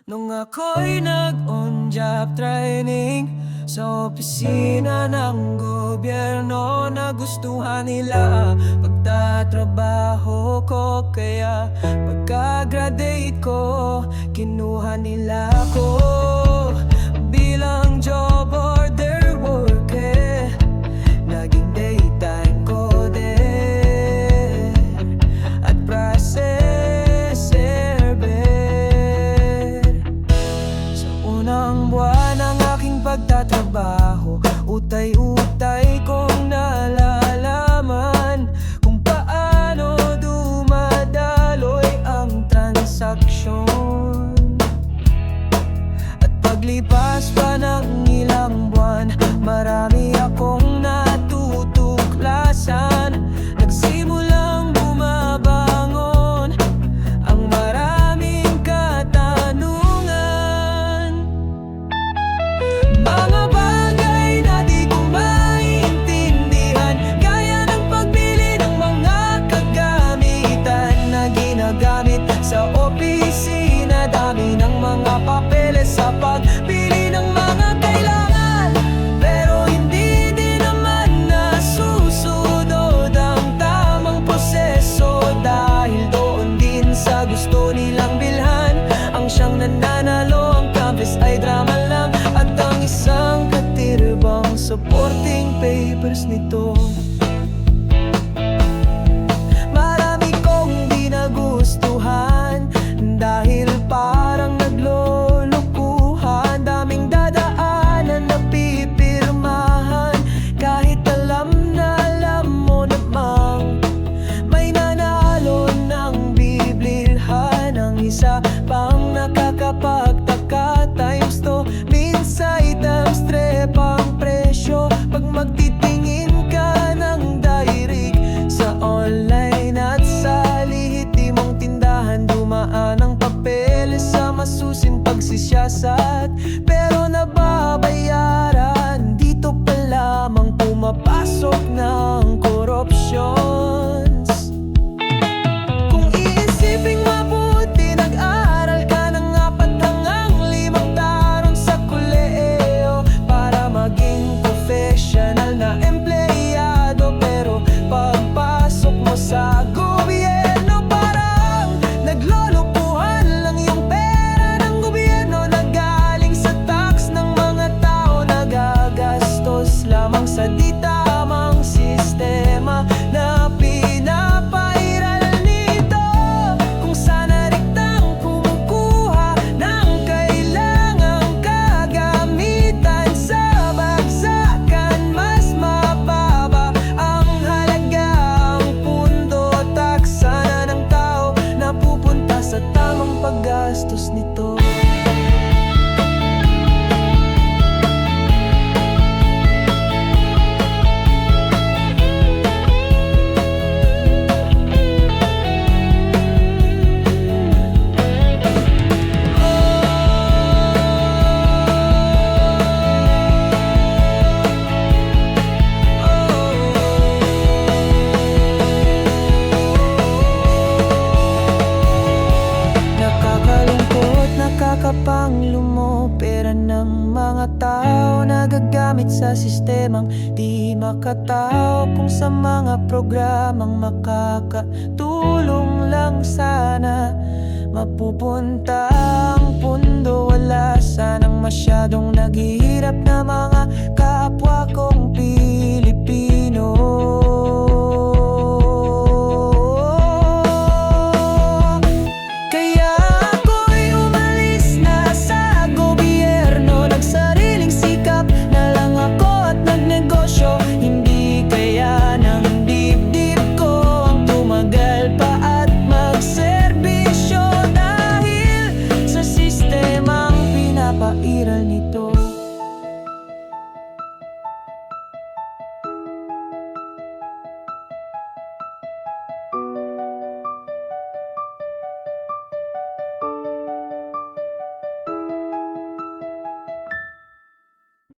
Nung ako'y nag-on job training sa opisina ng gobyerno, nagustuhan nila pagtatrabaho ko. Kaya pagka-graduate ko, kinuha nila ko bilang job order worker. Naging daytime coder at process server. Sa unang buwan ng aking pagtatrabaho, utay-utay kong nalalaman kung paano dumadaloy ang transaksyon. At paglipas pa ng ilang buwan, marami akong natutuklasan. Nagsimulang bumabangon ang maraming katanungan, mga bagay na di ko maintindihan, gaya ng pagbili ng mga kagamitan na ginagamit sa opisina. Dami ng mga papeles sa pagbili ng mga kailangan, pero hindi din naman nasusunod ang tamang proseso. Dahil doon din sa gusto nilang bilhan, ang siyang nananalo. Ang campus ay drama lang, at ang isang katirbang supporting papers nito. Marami kong di nagustuhan dahil parang naglolokohan. Daming dadaanan na pipirmahan, kahit alam mo namang may nanalo ng bibilhan. Ang isa pang nakakapagtaka, times 2, minsay times 3 pang presyo. Pag magtitingin ka ng dairig sa online at sa lihitimong tindahan, dumaan ang papeles sa masusin pagsisiyasat, pero nababayaran. Dito pa lamang pumapasok ng corruptions. Kung iisiping mabuti, nag-aral ka ng 4 hanggang 5 taon sa kolehiyo para maging professional na empleyado. Pero pagpasok mo sa gobyerno, parang naglolokohan lang yung pera ng gobyerno na galing sa tax ng mga tao. Nagagastos lamang sa di tamang sistema na pinapairal nito, kung sana riktang kumukuha ng kailangang kagamitan. Sa bagsakan, mas mababa ang halaga. Ang pundo, taksa na ng tao, napupunta sa tamang paggastos nito. Nakakalungkot, nakakapanglumo, pera ng mga tao nagagamit sa sistemang di makatao. Kung sa mga programang makakatulong lang sana, mapupunta ang